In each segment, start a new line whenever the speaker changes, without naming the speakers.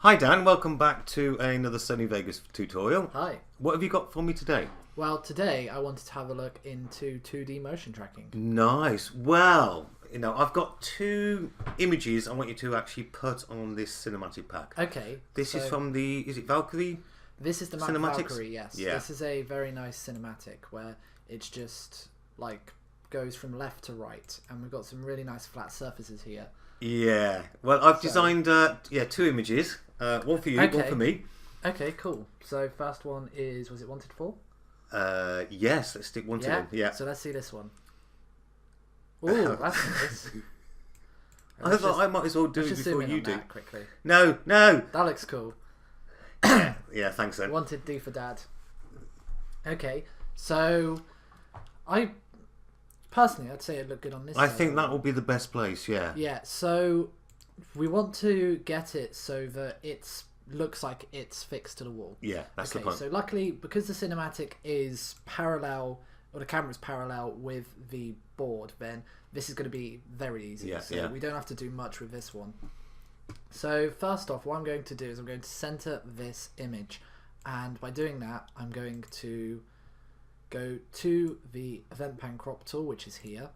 Hi Dan, welcome back to another Sony Vegas tutorial.
Hi.
What have you got for me today?
Well, today I wanted to have a look into 2D motion tracking.
Nice. Well, I've got two images I want you to actually put on this cinematic pack.
Okay.
This is from the, is it Valkyrie?
This is the Mac
Cinematics?
Valkyrie, yes.
Yeah.
This is a very nice cinematic where it's just like goes from left to right, and we've got some really nice flat surfaces here.
Yeah. Well, I've designed two images. One for you, one for me.
Okay, cool. So first one is, was it Wanted 4?
Yes, let's stick one to them. Yeah.
So let's see this one. Ooh, that's nice.
I thought I might as well do it before you do.
Quickly.
No.
That looks cool.
Yeah, thanks then.
Wanted D4Dad. Okay, so I personally, I'd say it looked good on this
I
side.
think that will be the best place, yeah.
Yeah, so we want to get it so that it looks like it's fixed to the wall.
Yeah, that's the
Okay,
point.
so luckily, because the cinematic is parallel, or the camera's parallel with the board, then this is going to be very easy. So we don't have to do much with this one. So first off, what I'm going to do is I'm going to center this image, and by doing that I'm going to go to the event pan crop tool, which is here.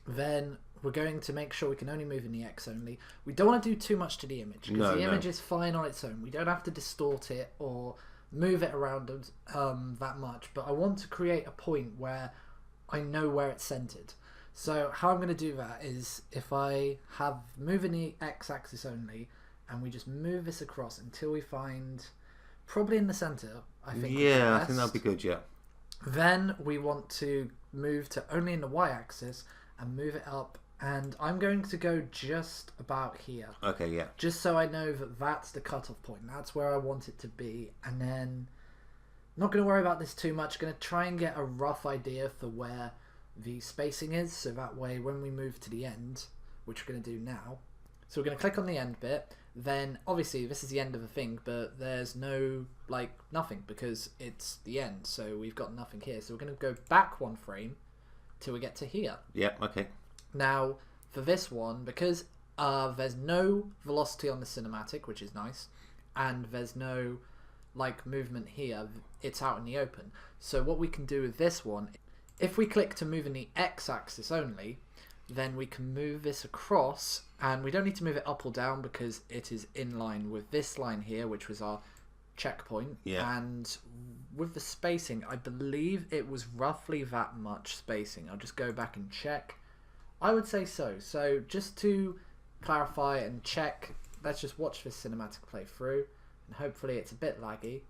Then we're going to make sure we can only move in the X only. We don't want to do too much to the image, because the image is fine on its own. We don't have to distort it or move it around that much, but I want to create a point where I know where it's centered. So how I'm going to do that is if I have move in the X-axis only, and we just move this across until we find, probably in the center, I think.
Yeah, I think that'd be good, yeah.
Then we want to move to only in the Y-axis and move it up, and I'm going to go just about here.
Okay, yeah.
Just so I know that that's the cutoff point. That's where I want it to be, and then not going to worry about this too much. Going to try and get a rough idea for where the spacing is, so that way when we move to the end, which we're going to do now, so we're going to click on the end bit. Then obviously this is the end of the thing, but there's no nothing because it's the end, so we've got nothing here. So we're going to go back one frame till we get to here.
Yep, okay.
Now for this one, because there's no velocity on the cinematic, which is nice, and there's no movement here, it's out in the open. So what we can do with this one, if we click to move in the X-axis only, then we can move this across, and we don't need to move it up or down because it is in line with this line here, which was our checkpoint.
Yeah.
And with the spacing, I believe it was roughly that much spacing. I'll just go back and check. I would say so. So just to clarify and check, let's just watch this cinematic play through, and hopefully it's a bit laggy,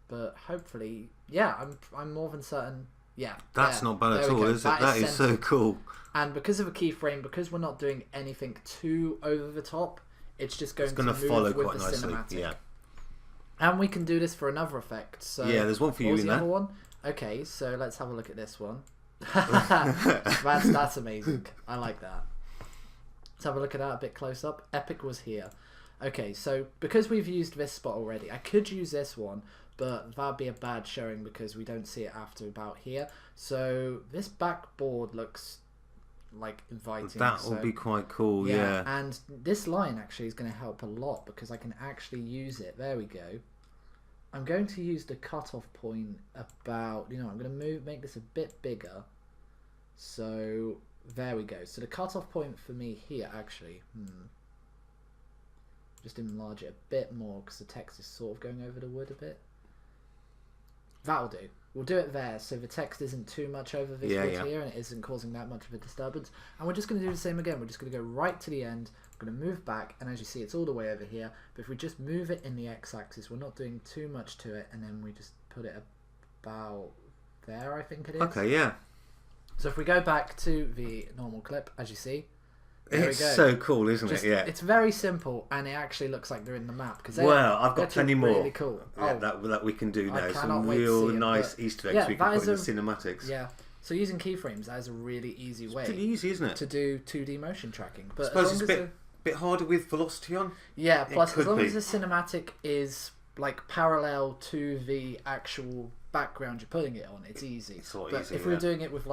but hopefully, yeah, I'm more than certain. Yeah,
that's not bad at all, is it? That is so cool.
And because of a keyframe, because we're not doing anything too over the top, it's just going to move
follow
with
quite
the
nicely.
cinematic.
Yeah.
And we can do this for another effect. So
yeah, there's one for you in
the
there.
Other one? Okay, so let's have a look at this one. that's amazing. I like that. Let's have a look at that a bit close up. Epic was here. Okay, so because we've used this spot already, I could use this one, but that'd be a bad showing because we don't see it after about here. So this backboard looks inviting.
That will be quite cool, yeah.
And this line actually is going to help a lot because I can actually use it. There we go. I'm going to use the cutoff point about, I'm going to make this a bit bigger. So there we go. So the cutoff point for me here actually, just enlarge it a bit more because the text is sort of going over the wood a bit. That'll do. We'll do it there so the text isn't too much over this bit here and it isn't causing that much of a disturbance. And we're just going to do the same again. We're just going to go right to the end. We're going to move back, and as you see, it's all the way over here. But if we just move it in the X-axis, we're not doing too much to it, and then we just put it about there, I think it is.
Okay, yeah.
So if we go back to the normal clip, as you see, there
it's
we go.
So cool, isn't it? Yeah.
It's very simple, and it actually looks like they're in the map.
Well, I've got plenty more.
Really cool.
That we can do now.
Some
real nice Easter eggs we can put in the cinematics.
Yeah. So using keyframes, that is a really easy way.
It's pretty easy, isn't it?
To do 2D motion tracking. But
I suppose it's a bit harder with velocity on.
Yeah. Plus, as long as the cinematic is parallel to the actual background you're putting it on, it's easy.
It's a lot
but
easier,
if we're doing it with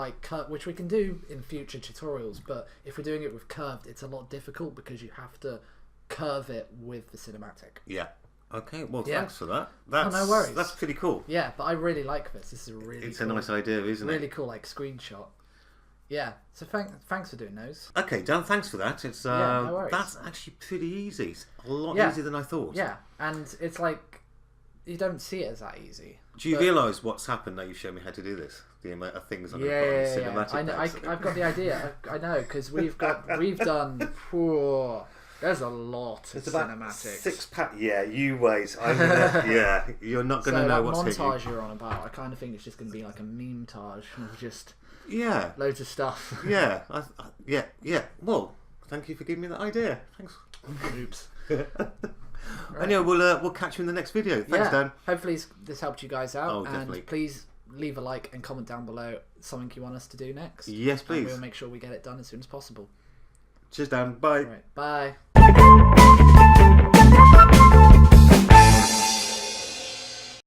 which we can do in future tutorials, but if we're doing it with curved, it's a lot difficult because you have to curve it with the cinematic.
Yeah. Okay, well, thanks for that.
No worries.
That's pretty cool.
Yeah, but I really like this. This is
It's
cool,
a nice idea, isn't it?
really cool, like, screenshot. Yeah, so thanks for doing those.
Okay, Dan, thanks for that. It's
no worries.
That's actually pretty easy. It's a lot easier than I thought.
Yeah, and it's like, you don't see it as that easy.
Do you realise what's happened now you show me how to do this? The amount of things I'm going to put on the cinematic
I know,
packs.
I've got the idea. I know, because we've done... there's a lot of cinematics.
6-pack. Yeah, you wait. Yeah, you're not going to know what's hitting.
montage you're on about, I kind of think it's just going to be like a meme-tage of just loads of stuff.
Yeah, yeah. Well, thank you for giving me that idea. Thanks.
Oops.
Right. Anyway, we'll catch you in the next video. Thanks, Dan.
Hopefully this helped you guys out.
Oh, definitely.
And please leave a like and comment down below something you want us to do next.
Yes, please.
And we'll make sure we get it done as soon as possible.
Cheers, Dan. Bye.
Right, bye.